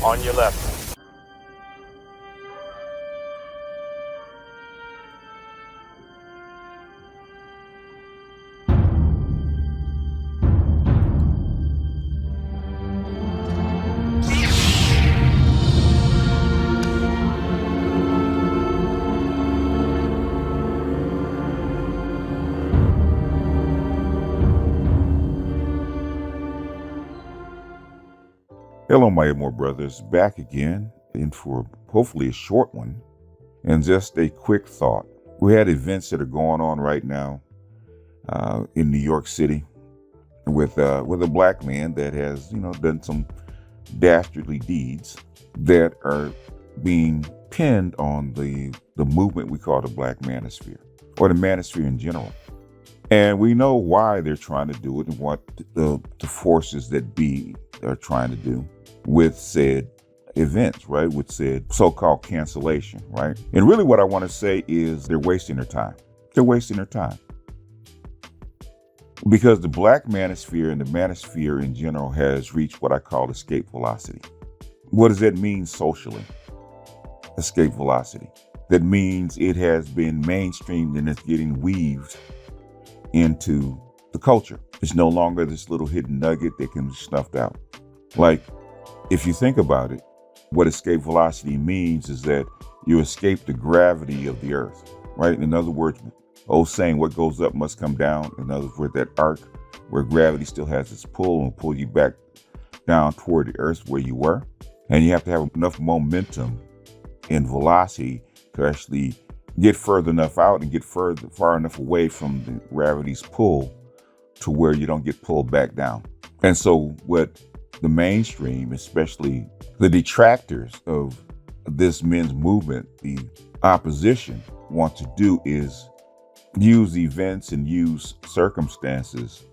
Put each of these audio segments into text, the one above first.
On your left. Hello, my more brothers, back again, and for hopefully a short one, and just a quick thought. We had events that are going on right now in New York City with a black man that has, done some dastardly deeds that are being pinned on the movement we call the Black Manosphere, or the Manosphere in general. And we know why they're trying to do it and what the forces that be are trying to do with said events, right? With said so-called cancellation, right? And really what I want to say is they're wasting their time. They're wasting their time. Because the Black Manosphere and the Manosphere in general has reached what I call escape velocity. What does that mean socially? Escape velocity. That means it has been mainstreamed and it's getting weaved into the culture. It's no longer this little hidden nugget that can be snuffed out. Like, if you think about it, what escape velocity means is that you escape the gravity of the earth, right? In other words, old saying, what goes up must come down. In other words, that arc where gravity still has its pull and pull you back down toward the earth where you were. And you have to have enough momentum and velocity to actually get further enough out and get far enough away from the gravity's pull to where you don't get pulled back down. And so what the mainstream, especially the detractors of this men's movement, the opposition, want to do is use events and use circumstances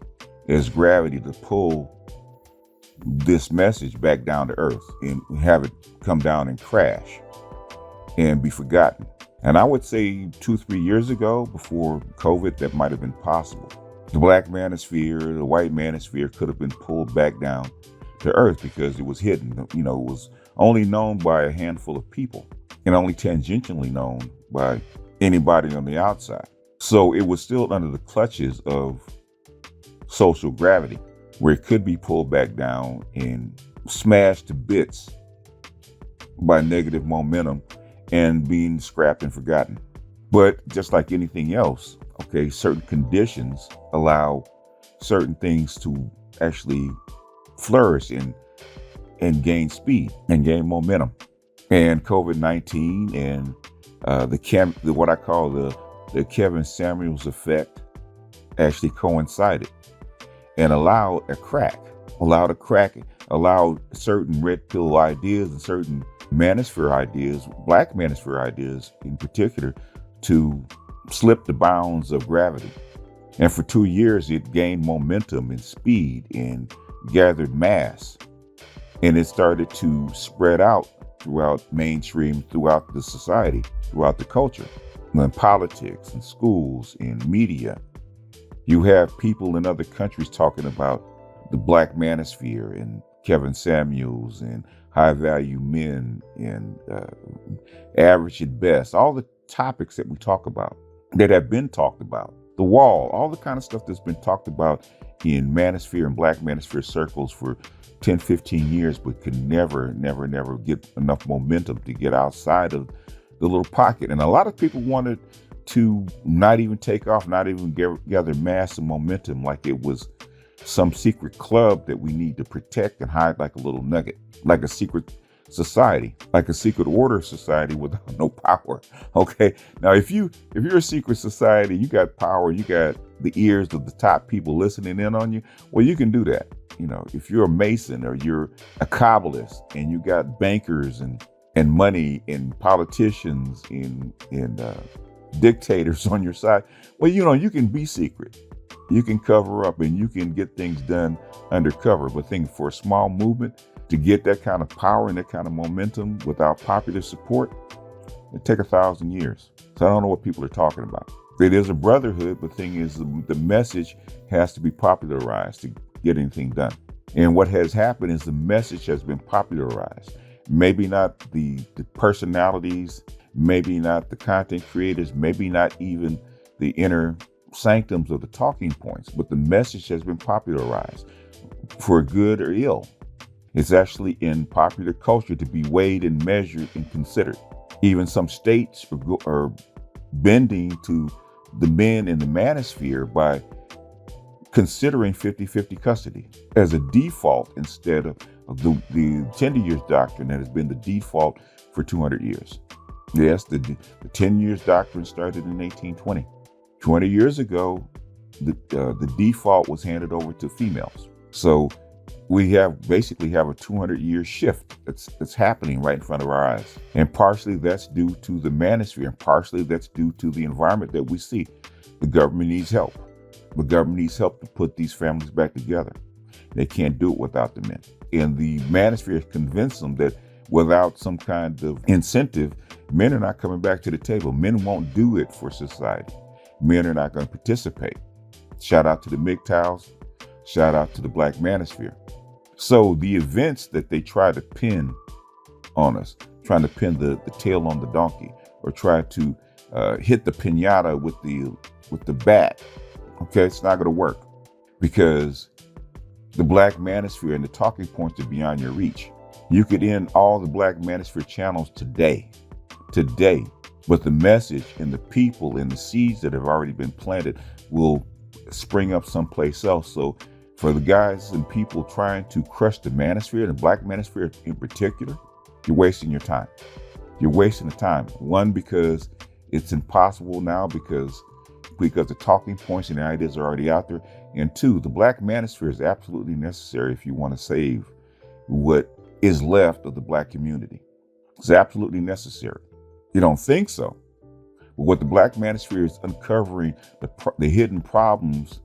as gravity to pull this message back down to earth and have it come down and crash and be forgotten. And I would say 2-3 years ago, before COVID, that might have been possible. The Black Manosphere, the White Manosphere could have been pulled back down to earth because it was hidden. It was only known by a handful of people and only tangentially known by anybody on the outside. So it was still under the clutches of social gravity, where it could be pulled back down and smashed to bits by negative momentum and being scrapped and forgotten. But just like anything else, okay, certain conditions allow certain things to actually flourish and gain speed and gain momentum. And COVID-19 and what I call the Kevin Samuels effect actually coincided and allowed certain red pill ideas and certain manosphere ideas, Black Manosphere ideas in particular, to slip the bounds of gravity. And for 2 years, it gained momentum and speed and gathered mass. And it started to spread out throughout mainstream, throughout the society, throughout the culture, in politics and schools and media. You have people in other countries talking about the Black Manosphere and Kevin Samuels and high value men and average at best, all the topics that we talk about, that have been talked about, the wall, all the kind of stuff that's been talked about in Manosphere and Black Manosphere circles for 10, 15 years, but could never get enough momentum to get outside of the little pocket. And a lot of people wanted to not even take off, not even gather mass and momentum like it was some secret club that we need to protect and hide like a little nugget, like a secret society, like a secret order society without no power. Okay. Now, if you're a secret society, you got power, you got the ears of the top people listening in on you. Well, you can do that. If you're a Mason or you're a Kabbalist and you got bankers and money and politicians and dictators on your side, well, you can be secret. You can cover up and you can get things done undercover. But think, for a small movement to get that kind of power and that kind of momentum without popular support, it'd take 1,000 years. So I don't know what people are talking about. It is a brotherhood, but the thing is, the message has to be popularized to get anything done. And what has happened is the message has been popularized. maybe not the personalities, maybe not the content creators, maybe not even the inner sanctums of the talking points, but the message has been popularized for good or ill. It's actually in popular culture to be weighed and measured and considered. Even some states are bending to the men in the manosphere by considering 50-50 custody as a default instead of the 10 years doctrine that has been the default for 200 years. Yes, the 10 years doctrine started in 1820. 20 years ago, the default was handed over to females. So we basically have a 200-year shift that's happening right in front of our eyes. And partially that's due to the manosphere, and partially that's due to the environment that we see. The government needs help. The government needs help to put these families back together. They can't do it without the men. And the manosphere has convinced them that without some kind of incentive, men are not coming back to the table. Men won't do it for society. Men are not going to participate. Shout out to the MGTOWs. Shout out to the Black Manosphere. So the events that they try to pin on us, trying to pin the tail on the donkey, or try to hit the piñata with the bat, okay, it's not going to work, because the Black Manosphere and the talking points are beyond your reach. You could end all the Black Manosphere channels today, but the message and the people and the seeds that have already been planted will spring up someplace else. So for the guys and people trying to crush the manosphere, the Black Manosphere in particular, you're wasting your time. You're wasting the time. One, because it's impossible now because the talking points and the ideas are already out there. And two, the Black Manosphere is absolutely necessary if you want to save what is left of the Black community. It's absolutely necessary. You don't think so? But what the Black Manosphere is uncovering, the hidden problems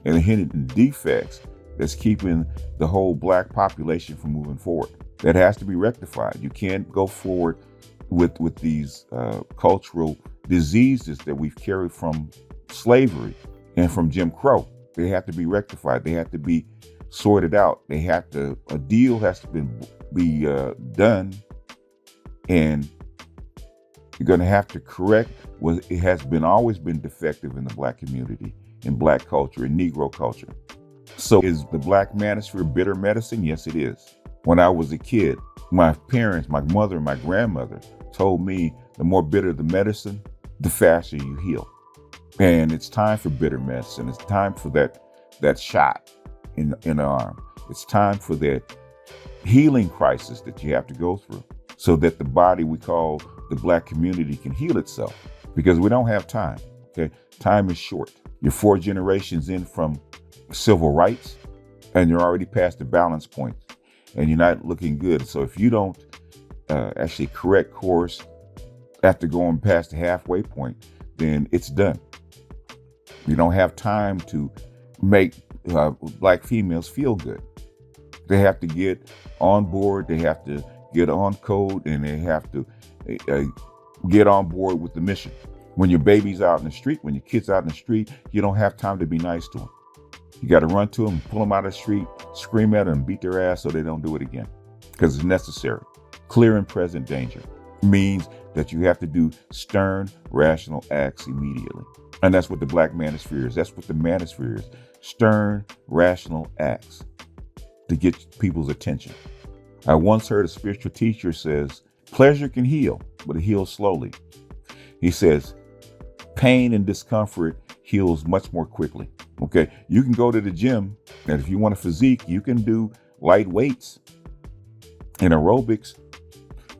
and the hidden defects that's keeping the whole Black population from moving forward. That has to be rectified. You can't go forward with these cultural diseases that we've carried from slavery and from Jim Crow. They have to be rectified. They have to be sorted out. A deal has to be done, and you're going to have to correct what it has always been defective in the Black community, in Black culture, in Negro culture. So is the Black Manosphere bitter medicine? Yes, it is. When I was a kid, my parents, my mother and my grandmother told me the more bitter the medicine, the faster you heal. And it's time for bitter medicine. It's time for that shot in the arm. It's time for that healing crisis that you have to go through so that the body we call the Black community can heal itself, because we don't have time. Okay, time is short. You're 4 generations in from civil rights, and you're already past the balance point, and you're not looking good. So if you don't actually correct course after going past the halfway point, then it's done. You don't have time to make Black females feel good. They have to get on board. They have to get on code, and they have to get on board with the mission. When your baby's out in the street, when your kid's out in the street, you don't have time to be nice to them. You got to run to them, pull them out of the street, scream at them, beat their ass so they don't do it again, because it's necessary. Clear and present danger means that you have to do stern, rational acts immediately. And that's what the Black Manosphere is. That's what the Manosphere is. Stern, rational acts to get people's attention. I once heard a spiritual teacher says, pleasure can heal, but it heals slowly. He says, pain and discomfort heals much more quickly. Okay, you can go to the gym, and if you want a physique, you can do light weights and aerobics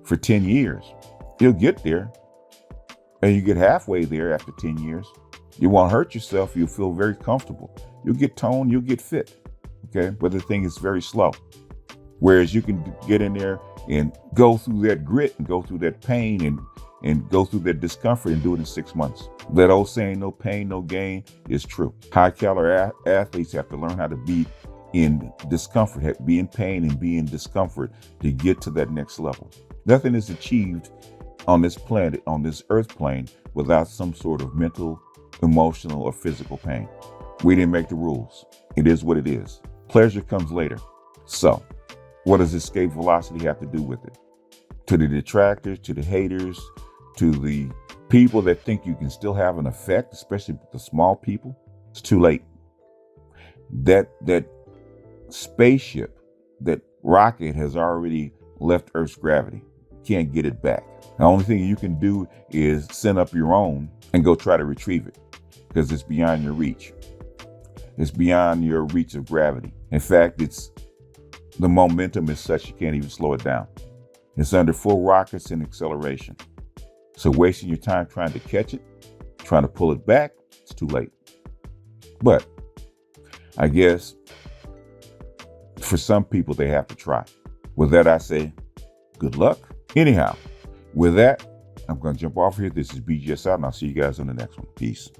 for 10 years. You'll get there, and you get halfway there after 10 years. You won't hurt yourself. You'll feel very comfortable. You'll get toned. You'll get fit. Okay, but the thing is very slow. Whereas you can get in there and go through that grit and go through that pain and go through that discomfort and do it in 6 months. That old saying, no pain, no gain, is true. High-caliber athletes have to learn how to be in discomfort, be in pain and be in discomfort to get to that next level. Nothing is achieved on this planet, on this earth plane, without some sort of mental, emotional, or physical pain. We didn't make the rules. It is what it is. Pleasure comes later. So, What does escape velocity have to do with it? To the detractors, to the haters, to the people that think you can still have an effect, especially the small people, it's too late. That spaceship, that rocket has already left Earth's gravity. Can't get it back. The only thing you can do is send up your own and go try to retrieve it, because it's beyond your reach. It's beyond your reach of gravity. In fact, the momentum is such you can't even slow it down. It's under full rockets and acceleration. So wasting your time trying to catch it, trying to pull it back, it's too late. But I guess for some people, they have to try. With that, I say, good luck. Anyhow, with that, I'm going to jump off here. This is BGS out, and I'll see you guys on the next one. Peace.